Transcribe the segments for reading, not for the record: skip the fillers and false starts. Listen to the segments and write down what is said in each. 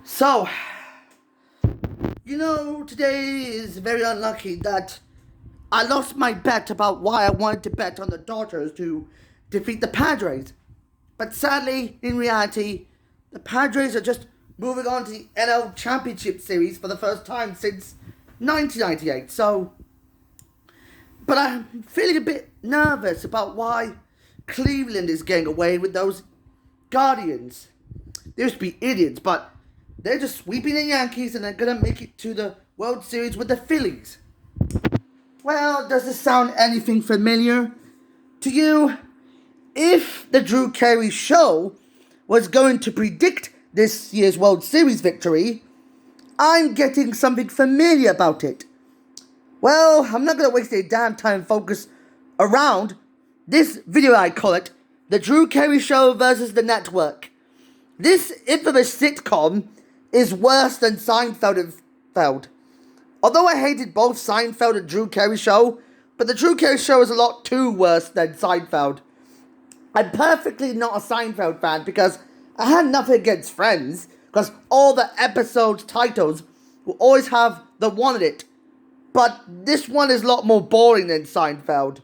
So, today is very unlucky that I lost my bet about why I wanted to bet on the Dodgers to defeat the Padres. But sadly, in reality, the Padres are just moving on to the NL Championship Series for the first time since 1998. But I'm feeling a bit nervous about why Cleveland is getting away with those Guardians. They used to be idiots, but they're just sweeping the Yankees and they're going to make it to the World Series with the Phillies. Well, does this sound anything familiar to you? If the Drew Carey show was going to predict this year's World Series victory, I'm getting something familiar about it. Well, I'm not going to waste any damn time focus around this video. I call it The Drew Carey Show versus the Network. This infamous sitcom is worse than Seinfeld and Feld. Although I hated both Seinfeld and Drew Carey Show, but the Drew Carey Show is a lot too worse than Seinfeld. I'm perfectly not a Seinfeld fan because I had nothing against Friends, because all the episodes' titles will always have the one in it. But this one is a lot more boring than Seinfeld.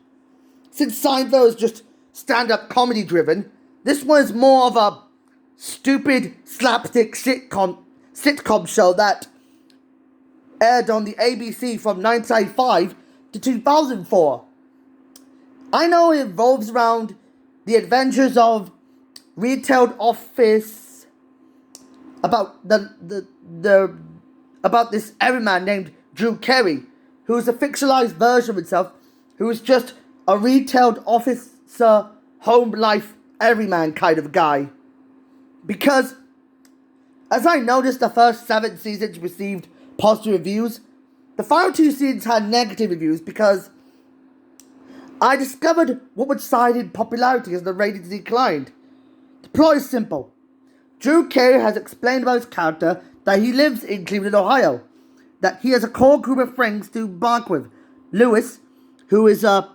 Since Seinfeld is just stand-up comedy driven, this one is more of a stupid slapstick sitcom show that aired on the ABC from 1995 to 2004. I know it revolves around the adventures of retail office about about this everyman named Drew Carey, who is a fictionalized version of himself, who is just a retail officer, home life everyman kind of guy. Because, as I noticed, the first 7 seasons received positive reviews. The final 2 seasons had negative reviews because I discovered what would side in popularity as the ratings declined. The plot is simple. Drew Carey has explained about his character that he lives in Cleveland, Ohio, that he has a core group of friends to bond with. Lewis, who is an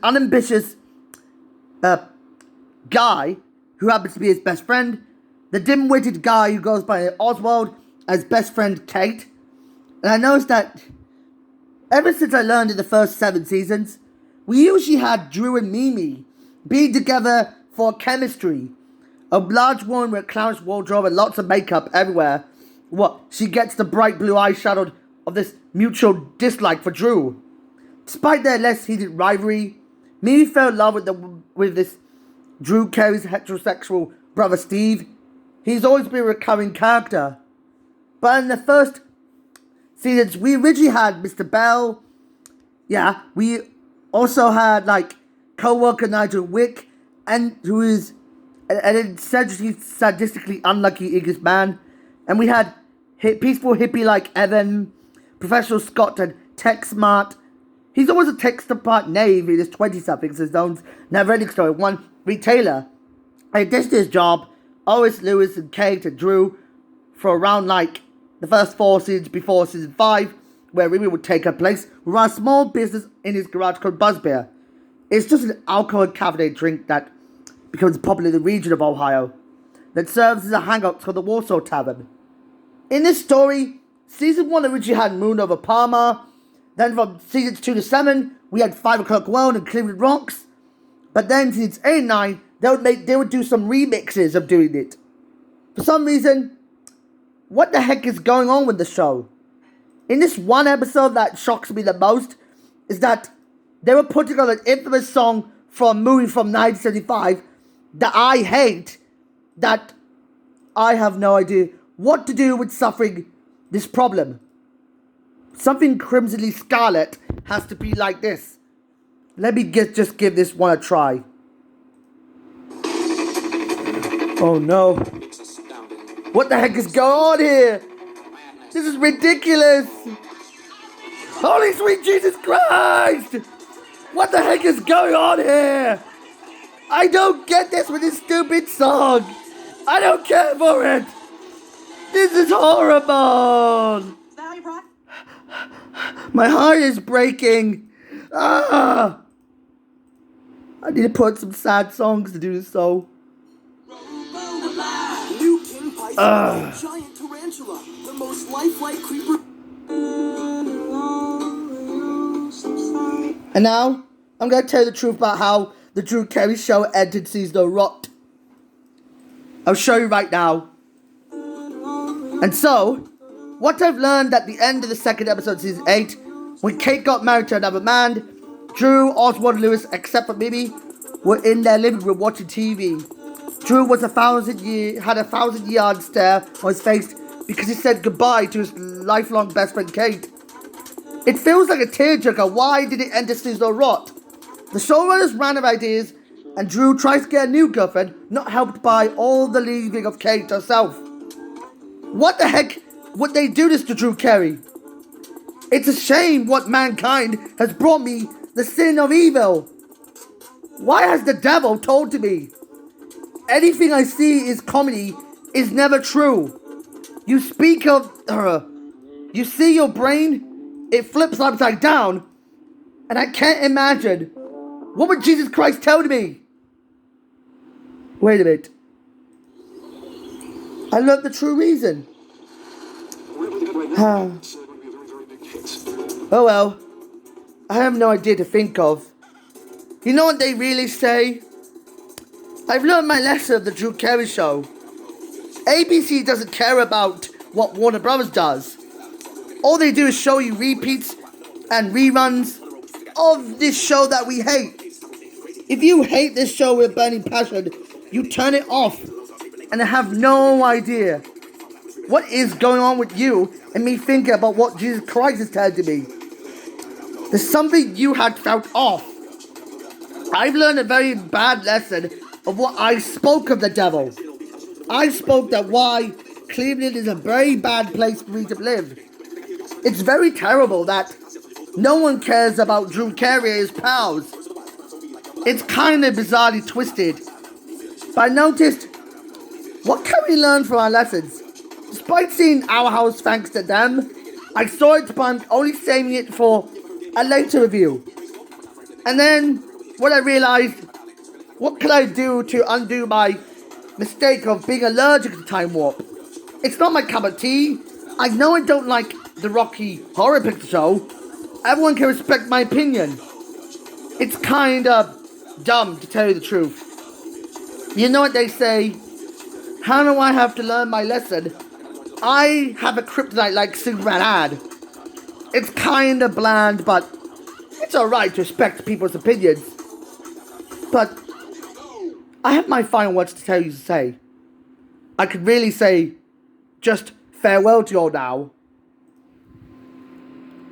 unambitious guy who happens to be his best friend, the dim-witted guy who goes by Oswald as best friend Kate. And I noticed that ever since I learned in the first 7 seasons, we usually had Drew and Mimi being together for chemistry. A large woman with a clownish wardrobe and lots of makeup everywhere. She gets the bright blue eyeshadow of this mutual dislike for Drew. Despite their less heated rivalry, Mimi fell in love with this Drew Carey's heterosexual brother Steve. He's always been a recurring character. But in the first seasons, we originally had Mr. Bell. Yeah, we also had co-worker Nigel Wick, and who is an sadistically unlucky English man. And we had peaceful hippie like Evan, professional Scott, and tech smart. He's always a tech smart knave in his 20-somethings, his own never-ending story. One retailer. In addition to his job, Oris, Lewis, and Kate and Drew for around the first 4 seasons before season 5, where Remy would take her place, would run a small business in his garage called Buzzbeer. It's just an alcohol-caffeinated drink that becomes popular in the region of Ohio, that serves as a hangout for the Warsaw Tavern. In this story, season 1 originally had Moon over Parma. Then from seasons 2 to 7, we had 5 O'Clock World and Cleveland Rocks. But then seasons 8 and 9, they would do some remixes of doing it. For some reason, what the heck is going on with the show? In this one episode that shocks me the most is that they were putting on an infamous song from a movie from 1975 that I hate, that I have no idea what to do with suffering this problem. Something crimsonly scarlet has to be like this. Let me just give this one a try. Oh no. What the heck is going on here? This is ridiculous. Holy sweet Jesus Christ. What the heck is going on here? I don't get this with this stupid song. I don't care for it. This is horrible. My heart is breaking. I need to put some sad songs to do so. Giant tarantula, the most lifelike creeper. And now, I'm going to tell you the truth about how the Drew Carey show ended season rot. I'll show you right now. And so, what I've learned at the end of the second episode of season 8, when Kate got married to another man, Drew, Oswald, and Lewis, except for Mimi, were in their living room watching TV. Drew was had a 1,000-yard stare on his face because he said goodbye to his lifelong best friend Kate. It feels like a tearjerker. Why did it end this season rot? The showrunners ran out of ideas, and Drew tries to get a new girlfriend, not helped by all the leaving of Kate herself. What the heck would they do this to Drew Carey? It's a shame what mankind has brought me, the sin of evil. Why has the devil told to me? Anything I see is comedy is never true. You speak of you see your brain, it flips upside down, and I can't imagine. What would Jesus Christ tell me? Wait a minute. I learned the true reason. Oh well. I have no idea to think of. You know what they really say? I've learned my lesson of the Drew Carey show. ABC doesn't care about what Warner Brothers does. All they do is show you repeats and reruns of this show that we hate. If you hate this show with burning passion, you turn it off and I have no idea what is going on with you and me thinking about what Jesus Christ is telling to me. There's something you had felt off. I've learned a very bad lesson of what I spoke of the devil. I spoke that why Cleveland is a very bad place for me to live. It's very terrible that no one cares about Drew Carey and his pals. It's kind of bizarrely twisted. But I noticed, what can we learn from our lessons? Despite seeing Our House thanks to them, I saw it but I'm only saving it for a later review. And then, when I realized, what can I do to undo my mistake of being allergic to Time Warp? It's not my cup of tea. I know I don't like the Rocky Horror Picture Show. Everyone can respect my opinion. It's kinda dumb, to tell you the truth. You know what they say? How do I have to learn my lesson? I have a kryptonite like Superman had. It's kinda bland, but it's alright to respect people's opinions. But I have my final words to tell you to say. I could really say just farewell to you all now.